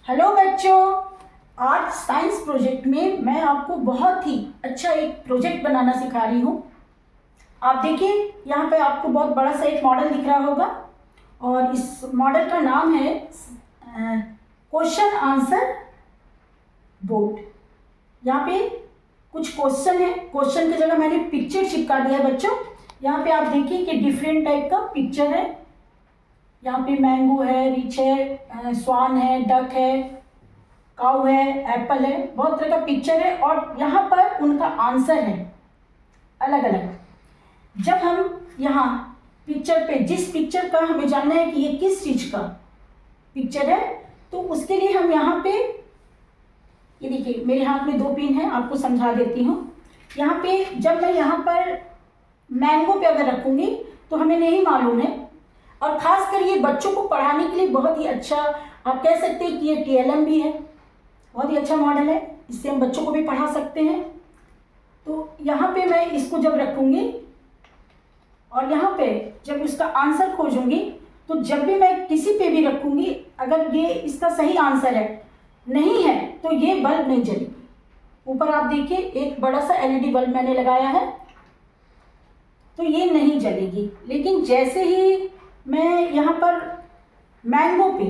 Hello बच्चों, आज science project में मैं आपको बहुत ही अच्छा एक प्रोजेक्ट बनाना सिखा रही हूँ। आप देखिए, यहाँ पे आपको बहुत बड़ा सा एक मॉडल दिख रहा होगा और इस मॉडल का नाम है क्वेश्चन आंसर बोर्ड। यहाँ पे कुछ क्वेश्चन है, क्वेश्चन की जगह मैंने पिक्चर चिपका दिया है बच्चों। यहाँ पे आप देखिए कि डिफरेंट टाइप का पिक्चर है। यहाँ पे मैंगो है, रिच है, स्वान है, डक है, काऊ है, एप्पल है, बहुत तरह का पिक्चर है और यहाँ पर उनका आंसर है अलग अलग। जब हम यहाँ पिक्चर पे, जिस पिक्चर का हमें जानना है कि ये किस चीज का पिक्चर है, तो उसके लिए हम यहाँ पे, ये देखिए मेरे हाथ में 2 पिन है, आपको समझा देती हूँ। यहाँ पे जब मैं यहाँ पर मैंगो पे अगर रखूंगी तो हमें नहीं मालूम है, और खासकर ये बच्चों को पढ़ाने के लिए बहुत ही अच्छा, आप कह सकते हैं कि ये TLM भी है, बहुत ही अच्छा मॉडल है, इससे हम बच्चों को भी पढ़ा सकते हैं। तो यहाँ पे मैं इसको जब रखूँगी और यहाँ पे जब इसका आंसर खोजूंगी, तो जब भी मैं किसी पे भी रखूँगी, अगर ये इसका सही आंसर है, नहीं है तो ये बल्ब नहीं जलेगी। ऊपर आप देखिए एक बड़ा सा LED बल्ब मैंने लगाया है, तो ये नहीं जलेगी। लेकिन जैसे ही मैं यहाँ पर मैंगो पे,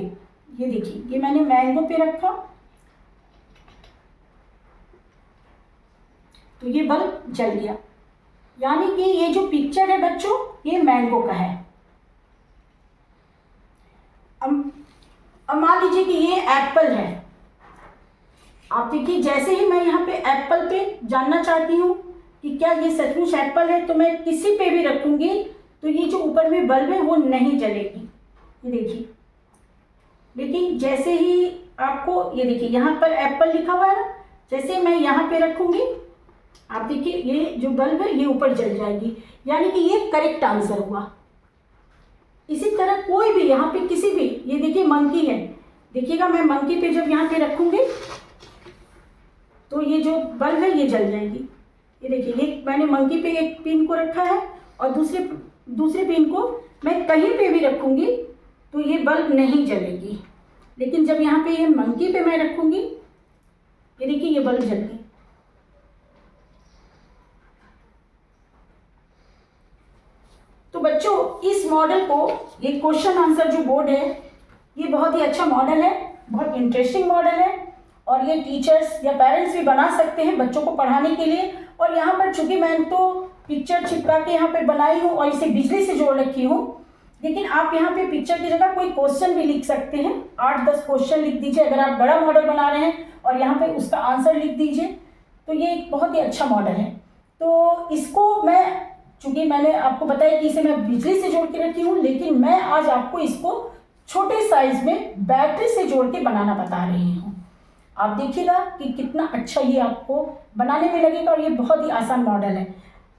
ये देखिए ये मैंने मैंगो पे रखा, तो ये बल्ब जल गया। यानी कि ये जो पिक्चर है बच्चों, ये मैंगो का है। अब मान लीजिए कि ये एप्पल है। आप देखिए, जैसे ही मैं यहाँ पे एप्पल पे जानना चाहती हूँ कि क्या ये सचमुच एप्पल है, तो मैं किसी पे भी रखूंगी तो ये जो ऊपर में बल्ब है वो नहीं जलेगी। ये देखिए, लेकिन जैसे ही आपको, ये देखिए यहाँ पर एप्पल लिखा हुआ है ना, जैसे मैं यहाँ पे रखूंगी, आप देखिए ये जो बल्ब है ये ऊपर जल जाएगी। यानी कि ये करेक्ट आंसर हुआ। इसी तरह कोई भी यहाँ पे किसी भी, ये देखिए मंकी है, देखिएगा मैं मंकी पे जब यहाँ पे रखूंगी तो ये जो बल्ब है ये जल जाएगी। ये देखिए, ये मैंने मंकी पे एक पिन को रखा है और दूसरे पिन को मैं कहीं पे भी रखूंगी तो ये बल्ब नहीं जलेगी। लेकिन जब यहाँ पे ये मंकी पे मैं रखूंगी, ये देखिए ये बल्ब जल गई। तो बच्चों, इस मॉडल को, ये क्वेश्चन आंसर जो बोर्ड है, ये बहुत ही अच्छा मॉडल है, बहुत इंटरेस्टिंग मॉडल है और ये टीचर्स या पेरेंट्स भी बना सकते हैं बच्चों को पढ़ाने के लिए। और यहाँ पर चूंकि मैं तो पिक्चर चिपका के यहाँ पे बनाई हूँ और इसे बिजली से जोड़ रखी हूँ, लेकिन आप यहाँ पे पिक्चर की जगह कोई क्वेश्चन भी लिख सकते हैं। 8-10 क्वेश्चन लिख दीजिए अगर आप बड़ा मॉडल बना रहे हैं, और यहाँ पे उसका आंसर लिख दीजिए। तो ये एक बहुत ही अच्छा मॉडल है। तो इसको मैं, चूंकि मैंने आपको बताया कि इसे मैं बिजली से जोड़ के रखी हूँ, लेकिन मैं आज आपको इसको छोटे साइज में बैटरी से जोड़ के बनाना बता रही हूँ। आप देखिएगा कि कितना अच्छा ये आपको बनाने में लगेगा, और ये बहुत ही आसान मॉडल है।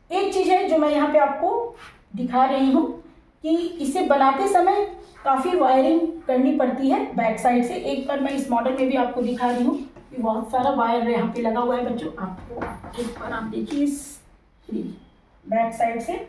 एक चीज़ है जो मैं यहाँ पे आपको दिखा रही हूँ कि इसे बनाते समय काफ़ी वायरिंग करनी पड़ती है बैक साइड से। एक बार मैं इस मॉडल में भी आपको दिखा रही हूँ कि बहुत सारा वायर यहाँ पे लगा हुआ है बच्चों। आपको एक बार आप देखिए, इस बैक साइड से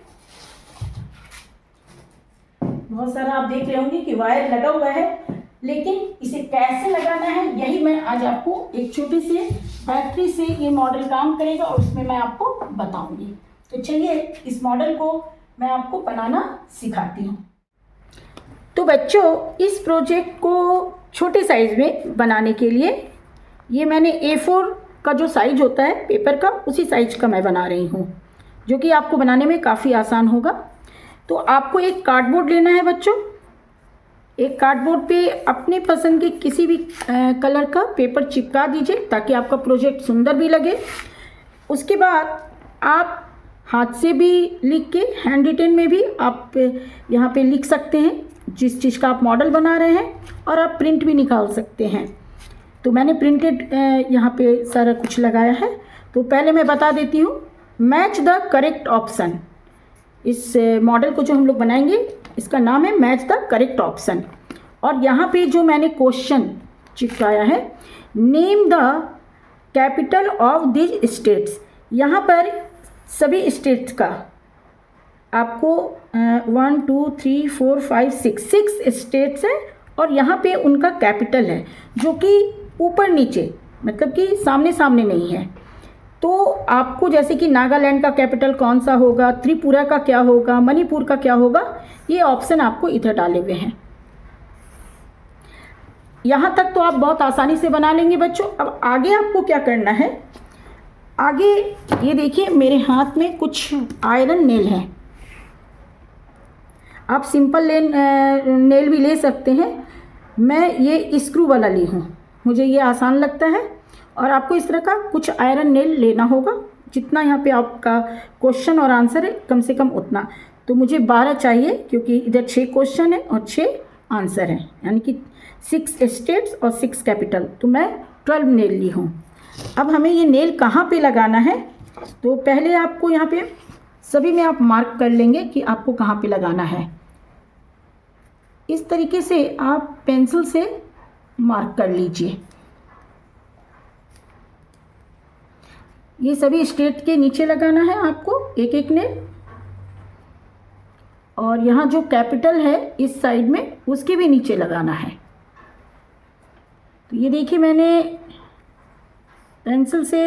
बहुत सारा आप देख रहे होंगे कि वायर लगा हुआ है, लेकिन इसे कैसे लगाना है यही मैं आज आपको एक छोटी सी बैटरी से ये मॉडल काम करेगा और उसमें मैं आपको बताऊंगी। तो चलिए इस मॉडल को मैं आपको बनाना सिखाती हूँ। तो बच्चों, इस प्रोजेक्ट को छोटे साइज में बनाने के लिए ये मैंने A4 का जो साइज होता है पेपर का, उसी साइज का मैं बना रही हूँ, जो कि आपको बनाने में काफ़ी आसान होगा। तो आपको एक कार्डबोर्ड लेना है बच्चों। एक कार्डबोर्ड पे अपने पसंद के किसी भी कलर का पेपर चिपका दीजिए ताकि आपका प्रोजेक्ट सुंदर भी लगे। उसके बाद आप हाथ से भी लिख के, हैंड रिटन में भी आप यहाँ पे लिख सकते हैं जिस चीज़ का आप मॉडल बना रहे हैं, और आप प्रिंट भी निकाल सकते हैं। तो मैंने प्रिंटेड यहाँ पे सारा कुछ लगाया है। तो पहले मैं बता देती हूँ, मैच द करेक्ट ऑप्शन। इस मॉडल को जो हम लोग बनाएंगे इसका नाम है मैच द करेक्ट ऑप्शन। और यहाँ पे जो मैंने क्वेश्चन चिपकाया है, name the capital of this states. यहाँ पर सभी स्टेट्स का आपको 1 2 3 4 5 6 स्टेट्स है और यहाँ पे उनका कैपिटल है जो कि ऊपर नीचे मतलब कि सामने सामने नहीं है। तो आपको जैसे कि नागालैंड का कैपिटल कौन सा होगा, त्रिपुरा का क्या होगा, मणिपुर का क्या होगा, ये ऑप्शन आपको इधर डाले हुए हैं। यहाँ तक तो आप बहुत आसानी से बना लेंगे बच्चों। अब आगे आपको क्या करना है, आगे ये देखिए मेरे हाथ में कुछ आयरन नेल हैं। आप सिंपल नेल भी ले सकते हैं, मैं ये स्क्रू वाला ली हूँ, मुझे ये आसान लगता है। और आपको इस तरह का कुछ आयरन नेल लेना होगा, जितना यहाँ पे आपका क्वेश्चन और आंसर है कम से कम उतना। तो मुझे 12 चाहिए क्योंकि इधर 6 क्वेश्चन है और 6 आंसर हैं, यानी कि 6 स्टेट्स और 6 कैपिटल। तो मैं 12 नेल ली हूँ। अब हमें ये नेल कहाँ पे लगाना है, तो पहले आपको यहाँ पे सभी में आप मार्क कर लेंगे कि आपको कहाँ पे लगाना है। इस तरीके से आप पेंसिल से मार्क कर लीजिए। ये सभी स्टेट के नीचे लगाना है आपको एक एक नेल, और यहाँ जो कैपिटल है इस साइड में उसके भी नीचे लगाना है। तो ये देखिए मैंने पेंसिल से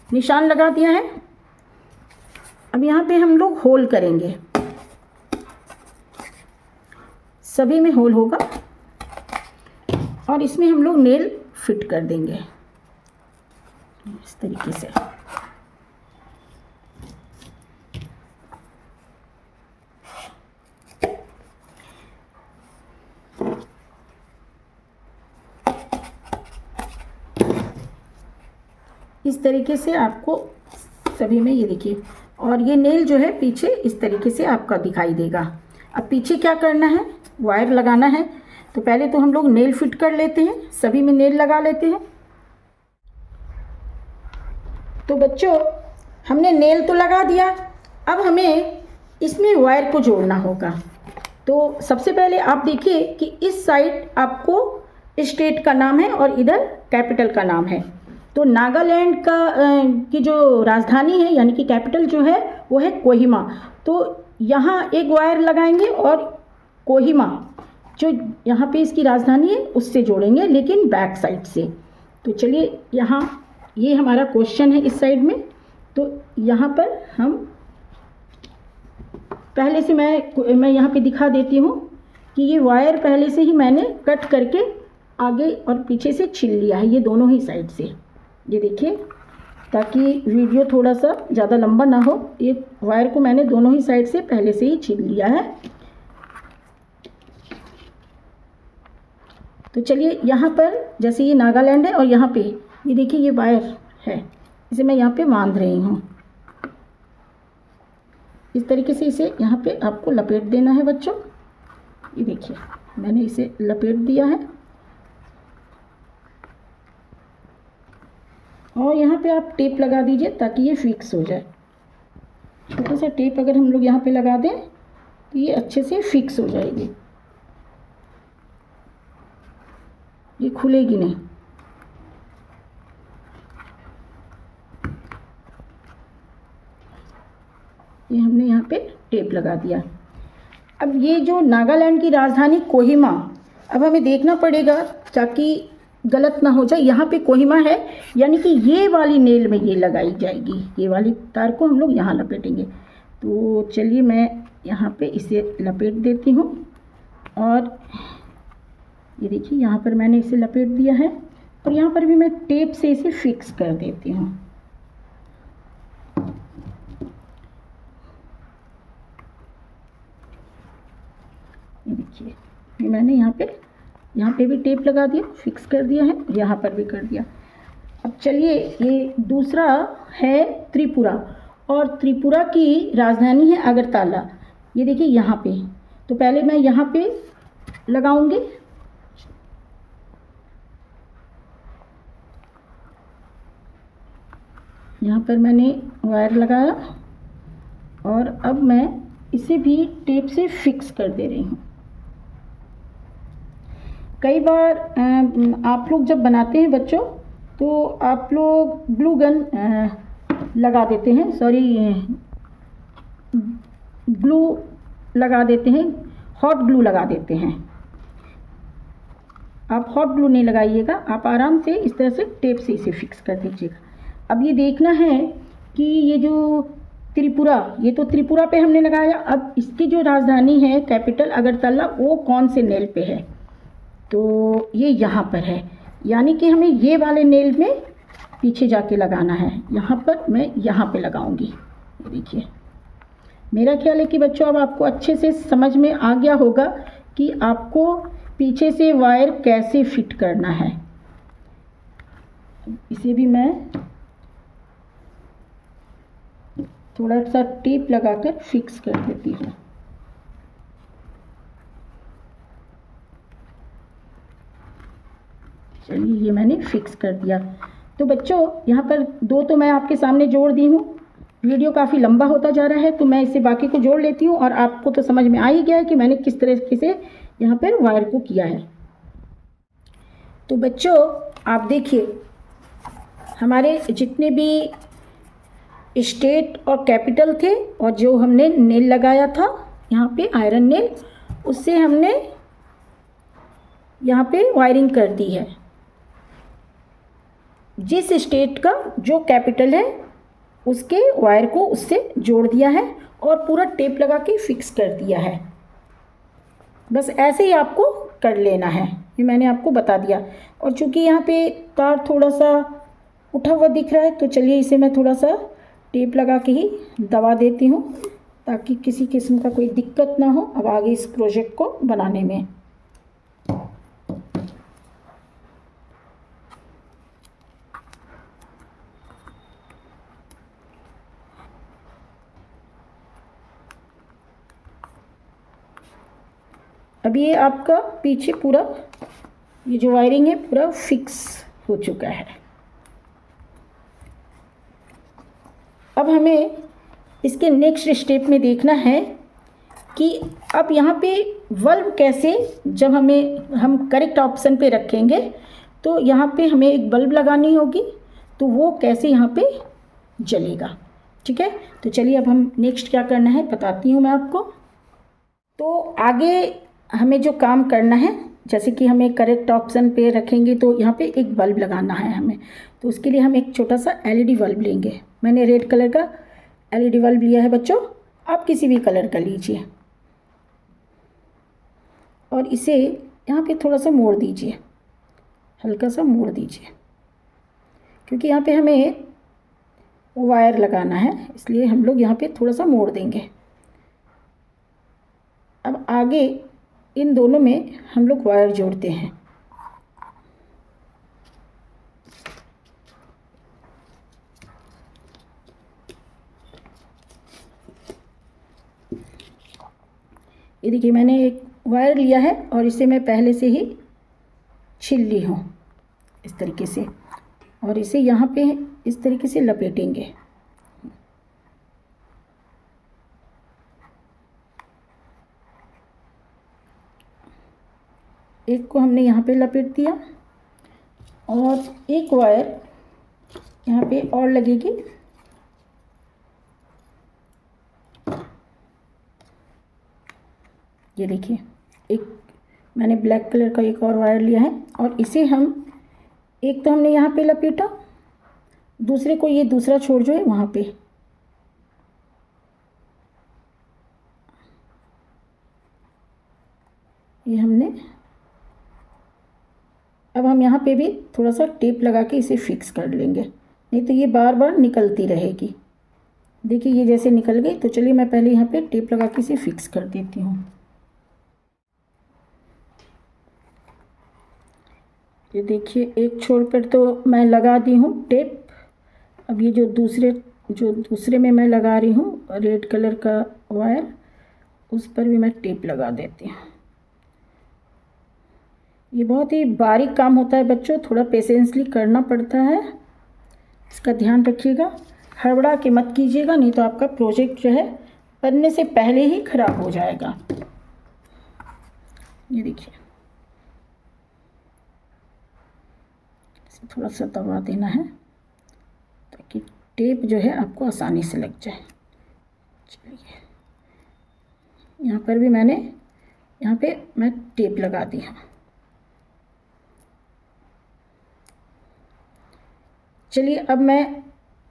निशान लगा दिया है। अब यहाँ पे हम लोग होल करेंगे, सभी में होल होगा और इसमें हम लोग नेल फिट कर देंगे इस तरीके से। इस तरीके से आपको सभी में ये देखिए, और ये नेल जो है पीछे इस तरीके से आपका दिखाई देगा। अब पीछे क्या करना है, वायर लगाना है। तो पहले तो हम लोग नेल फिट कर लेते हैं, सभी में नेल लगा लेते हैं। तो बच्चों हमने नेल तो लगा दिया, अब हमें इसमें वायर को जोड़ना होगा। तो सबसे पहले आप देखिए कि इस साइड आपको स्टेट का नाम है और इधर कैपिटल का नाम है। तो नागालैंड की जो राजधानी है यानी कि कैपिटल जो है वो है कोहिमा। तो यहाँ एक वायर लगाएंगे और कोहिमा जो यहाँ पे इसकी राजधानी है उससे जोड़ेंगे, लेकिन बैक साइड से। तो चलिए यहाँ ये हमारा क्वेश्चन है इस साइड में। तो यहाँ पर हम पहले से मैं यहाँ पे दिखा देती हूँ कि ये वायर पहले से ही मैंने कट करके आगे और पीछे से छील लिया है, ये दोनों ही साइड से। ये देखिए, ताकि वीडियो थोड़ा सा ज़्यादा लंबा ना हो, ये वायर को मैंने दोनों ही साइड से पहले से ही छील लिया है। तो चलिए यहाँ पर जैसे ये नागालैंड है और यहाँ पे ये देखिए ये वायर है, इसे मैं यहाँ पे बांध रही हूँ। इस तरीके से इसे यहाँ पे आपको लपेट देना है बच्चों। ये देखिए मैंने इसे लपेट दिया है, और यहाँ पे आप टेप लगा दीजिए ताकि ये फिक्स हो जाए। छोटा सा टेप अगर हम लोग यहाँ पे लगा दें तो ये अच्छे से फिक्स हो जाएगी, ये खुलेगी नहीं। ये हमने यहाँ पे टेप लगा दिया। अब ये जो नागालैंड की राजधानी कोहिमा, अब हमें देखना पड़ेगा ताकि गलत ना हो जाए। यहाँ पे कोहिमा है यानी कि ये वाली नेल में ये लगाई जाएगी, ये वाली तार को हम लोग यहाँ लपेटेंगे। तो चलिए मैं यहाँ पे इसे लपेट देती हूँ, और ये देखिए यहाँ पर मैंने इसे लपेट दिया है, और यहाँ पर भी मैं टेप से इसे फिक्स कर देती हूँ। ये देखिए ये मैंने यहाँ पे भी टेप लगा दिया, फिक्स कर दिया है, यहाँ पर भी कर दिया। अब चलिए ये दूसरा है त्रिपुरा, और त्रिपुरा की राजधानी है अगरतला। ये देखिए यहाँ पे, तो पहले मैं यहाँ पे लगाऊंगी। यहाँ पर मैंने वायर लगाया, और अब मैं इसे भी टेप से फिक्स कर दे रही हूँ। कई बार आप लोग जब बनाते हैं बच्चों, तो आप लोग ग्लू गन लगा देते हैं, ग्लू लगा देते हैं, हॉट ग्लू लगा देते हैं। आप हॉट ग्लू नहीं लगाइएगा, आप आराम से इस तरह से टेप से इसे फिक्स कर दीजिएगा। अब ये देखना है कि ये जो त्रिपुरा, ये तो त्रिपुरा पे हमने लगाया, अब इसकी जो राजधानी है कैपिटल अगरतला वो कौन से नेल पे है, तो ये यहाँ पर है, यानी कि हमें ये वाले नेल में पीछे जाके लगाना है। यहाँ पर मैं यहाँ पे लगाऊंगी। ये देखिए, मेरा ख्याल है कि बच्चों अब आपको अच्छे से समझ में आ गया होगा कि आपको पीछे से वायर कैसे फिट करना है। इसे भी मैं थोड़ा सा टेप लगाकर फिक्स कर देती हूँ। चलिए, ये मैंने फिक्स कर दिया। तो बच्चों यहाँ पर दो तो मैं आपके सामने जोड़ दी हूँ। वीडियो काफ़ी लंबा होता जा रहा है तो मैं इसे बाकी को जोड़ लेती हूँ, और आपको तो समझ में आ ही गया है कि मैंने किस तरीके से यहाँ पर वायर को किया है। तो बच्चों आप देखिए, हमारे जितने भी स्टेट और कैपिटल थे और जो हमने नेल लगाया था यहाँ पे आयरन नेल, उससे हमने यहाँ पे वायरिंग कर दी है। जिस स्टेट का जो कैपिटल है उसके वायर को उससे जोड़ दिया है और पूरा टेप लगा के फिक्स कर दिया है। बस ऐसे ही आपको कर लेना है, ये मैंने आपको बता दिया। और चूंकि यहाँ पे तार थोड़ा सा उठा हुआ दिख रहा है तो चलिए इसे मैं थोड़ा सा टेप लगा के ही दबा देती हूँ ताकि किसी किस्म का कोई दिक्कत ना हो अब आगे इस प्रोजेक्ट को बनाने में। अब ये आपका पीछे पूरा ये जो वायरिंग है पूरा फिक्स हो चुका है। अब हमें इसके नेक्स्ट स्टेप में देखना है कि अब यहाँ पे बल्ब कैसे, जब हम करेक्ट ऑप्शन पे रखेंगे तो यहाँ पे हमें एक बल्ब लगानी होगी, तो वो कैसे यहाँ पे जलेगा। ठीक है, तो चलिए अब हम नेक्स्ट क्या करना है बताती हूँ मैं आपको। तो आगे हमें जो काम करना है, जैसे कि हमें करेक्ट ऑप्शन पे रखेंगे तो यहाँ पे एक बल्ब लगाना है हमें, तो उसके लिए हम एक छोटा सा एलईडी बल्ब लेंगे। मैंने रेड कलर का एलईडी बल्ब लिया है बच्चों, आप किसी भी कलर का लीजिए और इसे यहाँ पे थोड़ा सा मोड़ दीजिए, हल्का सा मोड़ दीजिए, क्योंकि यहाँ पे हमें वायर लगाना है इसलिए हम लोग यहाँ पे थोड़ा सा मोड़ देंगे। अब आगे इन दोनों में हम लोग वायर जोड़ते हैं। ये देखिए, मैंने एक वायर लिया है और इसे मैं पहले से ही छील ली हूँ इस तरीके से, और इसे यहाँ पे इस तरीके से लपेटेंगे। एक को हमने यहाँ पे लपेट दिया और एक वायर यहाँ पे और लगेगी। ये देखिए, एक मैंने ब्लैक कलर का एक और वायर लिया है और इसे हम एक तो हमने यहाँ पे लपेटा, दूसरे को ये दूसरा छोर जो है वहाँ पे ये हमने, अब हम यहाँ पे भी थोड़ा सा टेप लगा के इसे फिक्स कर लेंगे, नहीं तो ये बार बार निकलती रहेगी। देखिए ये जैसे निकल गई, तो चलिए मैं पहले यहाँ पे टेप लगा के इसे फिक्स कर देती हूँ। ये देखिए, एक छोर पर तो मैं लगा दी हूँ टेप। अब ये जो दूसरे में मैं लगा रही हूँ रेड कलर का वायर, उस पर भी मैं टेप लगा देती हूँ। ये बहुत ही बारीक काम होता है बच्चों, थोड़ा पेशेंसली करना पड़ता है, इसका ध्यान रखिएगा। हड़बड़ा के मत कीजिएगा, नहीं तो आपका प्रोजेक्ट जो है बनने से पहले ही ख़राब हो जाएगा। ये देखिए, इसे थोड़ा सा दबा देना है ताकि टेप जो है आपको आसानी से लग जाए। चलिए, यहाँ पर भी मैं टेप लगा दी हूँ। चलिए अब मैं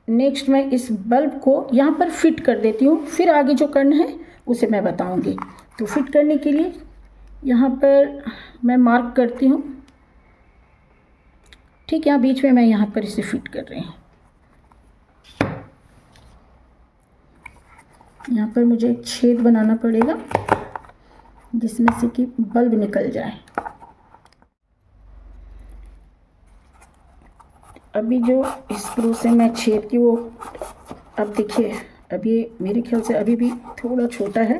नेक्स्ट मैं इस बल्ब को यहाँ पर फिट कर देती हूँ, फिर आगे जो करना है उसे मैं बताऊँगी। तो फिट करने के लिए यहाँ पर मैं मार्क करती हूँ, ठीक, यहाँ बीच में मैं यहाँ पर इसे फिट कर रही हूँ। यहाँ पर मुझे एक छेद बनाना पड़ेगा जिसमें से कि बल्ब निकल जाए। अभी जो स्क्रू से मैं छेद की वो, अब देखिए अब ये मेरे ख्याल से अभी भी थोड़ा छोटा है,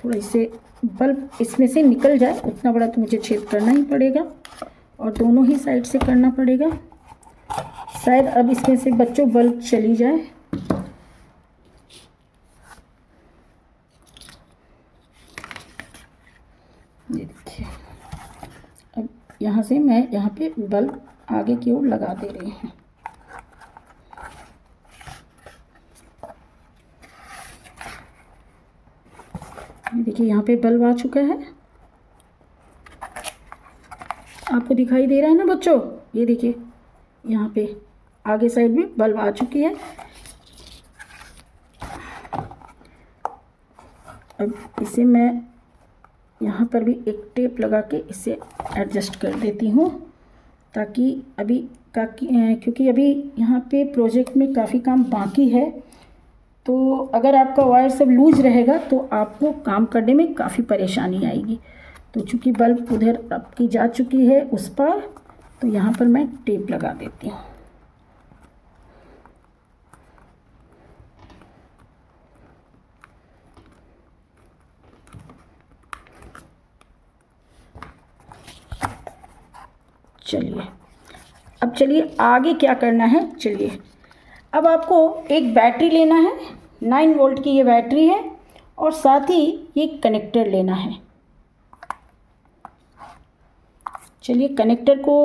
थोड़ा इससे बल्ब इसमें से निकल जाए उतना बड़ा तो मुझे छेद करना ही पड़ेगा और दोनों ही साइड से करना पड़ेगा। शायद अब इसमें से बच्चों बल्ब चली जाए। ये देखिए अब यहाँ से मैं यहाँ पे बल्ब आगे की ओर लगा दे रही हूँ। देखिए यहाँ पे बल्ब आ चुका है, आपको दिखाई दे रहा है ना बच्चों, ये देखिए यहाँ पे आगे साइड में बल्ब आ चुकी है। अब इसे मैं यहाँ पर भी एक टेप लगा के इसे एडजस्ट कर देती हूँ ताकि क्योंकि अभी यहाँ पे प्रोजेक्ट में काफ़ी काम बाकी है, तो अगर आपका वायर सब लूज रहेगा तो आपको काम करने में काफ़ी परेशानी आएगी। तो चूँकि बल्ब उधर आपकी जा चुकी है उस पर, तो यहाँ पर मैं टेप लगा देती हूँ। चलिए आगे क्या करना है। चलिए अब आपको एक बैटरी लेना है, 9 वोल्ट की ये बैटरी है और साथ ही ये कनेक्टर लेना है। चलिए कनेक्टर को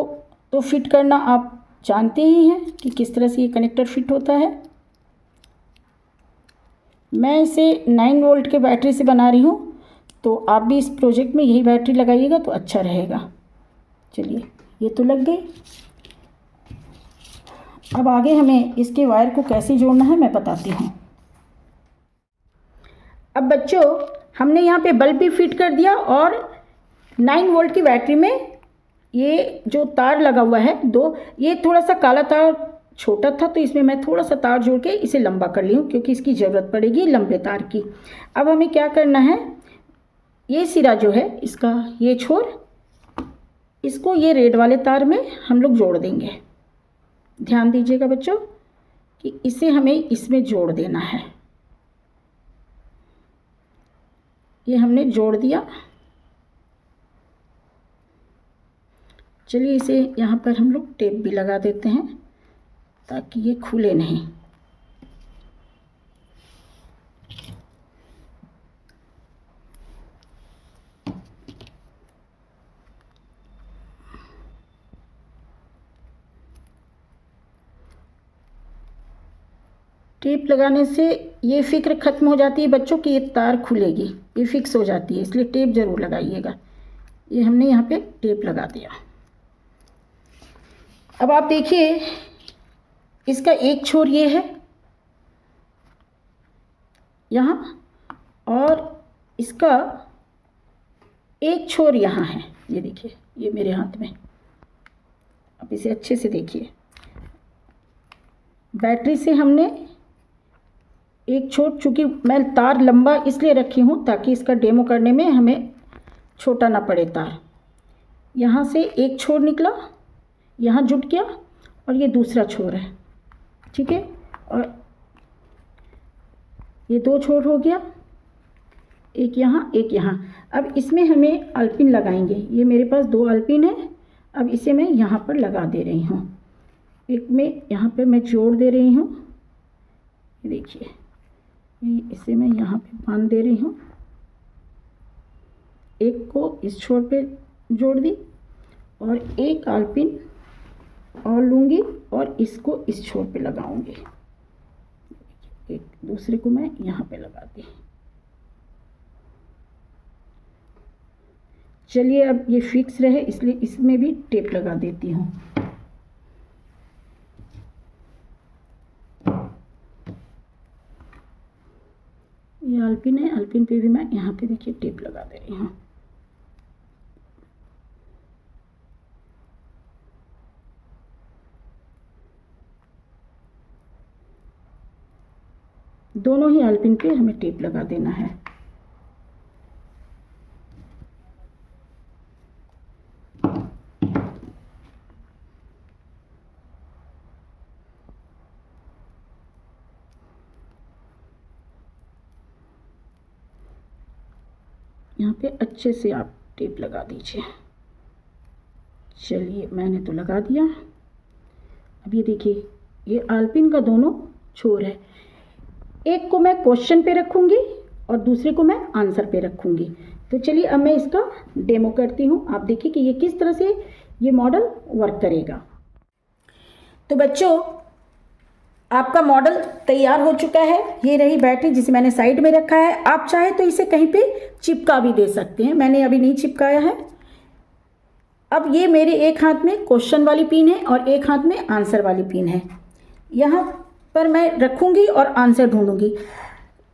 तो फिट करना आप जानते ही हैं कि किस तरह से ये कनेक्टर फिट होता है। मैं इसे 9 वोल्ट के बैटरी से बना रही हूँ, तो आप भी इस प्रोजेक्ट में यही बैटरी लगाइएगा तो अच्छा रहेगा। चलिए ये तो लग गई। अब आगे हमें इसके वायर को कैसे जोड़ना है मैं बताती हूँ। अब बच्चों हमने यहाँ पे बल्ब भी फिट कर दिया और 9 वोल्ट की बैटरी में ये जो तार लगा हुआ है दो, ये थोड़ा सा काला तार छोटा था तो इसमें मैं थोड़ा सा तार जोड़ के इसे लंबा कर ली हूँ क्योंकि इसकी ज़रूरत पड़ेगी लंबे तार की। अब हमें क्या करना है, ये सिरा जो है इसका ये छोर, इसको ये रेड वाले तार में हम लोग जोड़ देंगे। ध्यान दीजिएगा बच्चों कि इसे हमें इसमें जोड़ देना है। ये हमने जोड़ दिया। चलिए इसे यहाँ पर हम लोग टेप भी लगा देते हैं ताकि ये खुले नहीं। टेप लगाने से ये फिक्र ख़त्म हो जाती है बच्चों कि ये तार खुलेगी, ये फिक्स हो जाती है, इसलिए टेप ज़रूर लगाइएगा। ये हमने यहाँ पे टेप लगा दिया। अब आप देखिए इसका एक छोर ये है यहाँ और इसका एक छोर यहाँ है। ये देखिए ये मेरे हाथ में, आप इसे अच्छे से देखिए। बैटरी से हमने एक छोर, चूँकि मैं तार लंबा इसलिए रखी हूँ ताकि इसका डेमो करने में हमें छोटा ना पड़े तार। यहाँ से एक छोर निकला, यहाँ जुट गया और ये दूसरा छोर है, ठीक है, और ये दो छोर हो गया, एक यहाँ एक यहाँ। अब इसमें हमें अल्पिन लगाएंगे। ये मेरे पास 2 अल्पिन है। अब इसे मैं यहाँ पर लगा दे रही हूँ। एक में यहाँ पे मैं जोड़ दे रही हूँ, देखिए इसे मैं यहाँ पे बांध दे रही हूँ। एक को इस छोर पे जोड़ दी और एक अल्पिन और लूँगी और इसको इस छोर पे लगाऊंगी। एक दूसरे को मैं यहाँ पे लगा दी। चलिए अब ये फिक्स रहे इसलिए इसमें भी टेप लगा देती हूँ। अल्पिन है, अल्पिन पे भी मैं यहाँ पे देखिए टेप लगा दे रही हूँ। दोनों ही अल्पिन पे हमें टेप लगा देना है। यहाँ पे अच्छे से आप टेप लगा दीजिए। चलिए मैंने तो लगा दिया। अब ये देखिए ये अल्पिन का दोनों छोर है, एक को मैं क्वेश्चन पे रखूँगी और दूसरे को मैं आंसर पे रखूँगी। तो चलिए अब मैं इसका डेमो करती हूँ, आप देखिए कि ये किस तरह से ये मॉडल वर्क करेगा। तो बच्चों आपका मॉडल तैयार हो चुका है। ये रही बैटरी जिसे मैंने साइड में रखा है। आप चाहे तो इसे कहीं पे चिपका भी दे सकते हैं, मैंने अभी नहीं चिपकाया है। अब ये मेरे एक हाथ में क्वेश्चन वाली पिन है और एक हाथ में आंसर वाली पिन है। यहाँ पर मैं रखूँगी और आंसर ढूंढूंगी।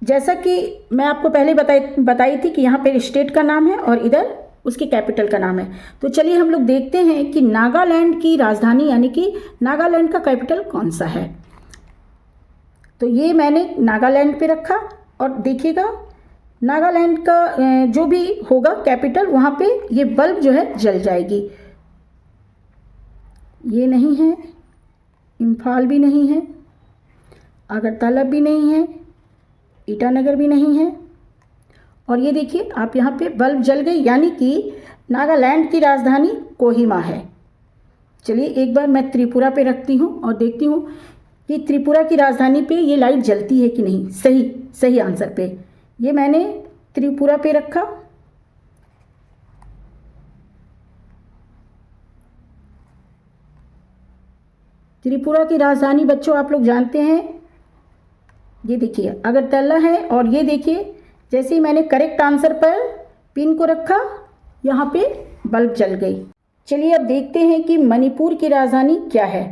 जैसा कि मैं आपको पहले बताई थी कि यहाँ पे स्टेट का नाम है और इधर उसके कैपिटल का नाम है। तो चलिए हम लोग देखते हैं कि नागालैंड की राजधानी यानी कि नागालैंड का कैपिटल कौन सा है। तो ये मैंने नागालैंड पे रखा और देखिएगा नागालैंड का जो भी होगा कैपिटल वहाँ पे ये बल्ब जो है जल जाएगी। ये नहीं है, इम्फाल भी नहीं है, अगरतला भी नहीं है, ईटानगर भी नहीं है। और ये देखिए आप यहाँ पे बल्ब जल गई, यानी कि नागालैंड की राजधानी कोहिमा है। चलिए एक बार मैं त्रिपुरा पे रखती हूँ और देखती हूँ कि त्रिपुरा की राजधानी पे ये लाइट जलती है कि नहीं। सही आंसर पे ये मैंने त्रिपुरा पे रखा। त्रिपुरा की राजधानी बच्चों आप लोग जानते हैं, ये देखिए अगरतला है। और ये देखिए जैसे ही मैंने करेक्ट आंसर पर पिन को रखा यहाँ पे बल्ब जल गई। चलिए अब देखते हैं कि मणिपुर की राजधानी क्या है।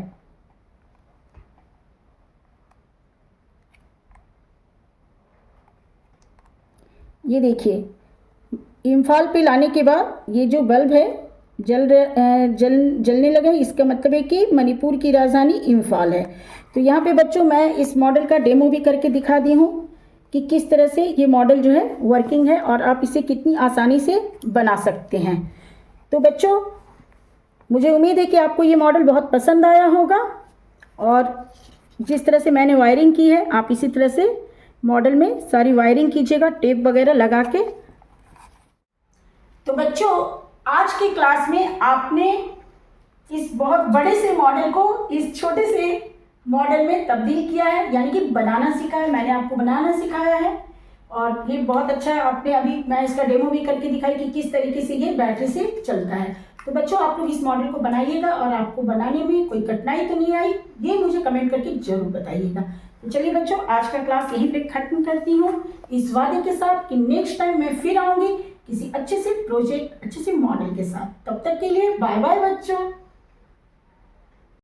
ये देखिए इम्फाल पे लाने के बाद ये जो बल्ब है जलने लगा है, इसका मतलब है कि मणिपुर की राजधानी इम्फाल है। तो यहाँ पे बच्चों मैं इस मॉडल का डेमो भी करके दिखा दी हूँ कि किस तरह से ये मॉडल जो है वर्किंग है और आप इसे कितनी आसानी से बना सकते हैं। तो बच्चों मुझे उम्मीद है कि आपको ये मॉडल बहुत पसंद आया होगा और जिस तरह से मैंने वायरिंग की है आप इसी तरह से मॉडल में सारी वायरिंग कीजिएगा टेप वगैरह लगा के। तो बच्चों आज की क्लास में आपने इस बहुत बड़े से मॉडल को इस छोटे से मॉडल में तब्दील किया है, यानी कि बनाना सीखा है। मैंने आपको बनाना सिखाया है और ये बहुत अच्छा आपने अभी मैं इसका डेमो भी करके दिखाई कि किस तरीके से ये बैटरी से चलता है। तो बच्चों आप लोग इस मॉडल को बनाइएगा और आपको बनाने में कोई कठिनाई तो नहीं आई, ये मुझे कमेंट करके जरूर बताइएगा। तो चलिए बच्चों आज का क्लास यहीं पे खत्म करती हूँ इस वादे के साथ कि नेक्स्ट टाइम मैं फिर आऊँगी किसी अच्छे से प्रोजेक्ट अच्छे से मॉडल के साथ। तब तक के लिए बाय बाय बच्चों।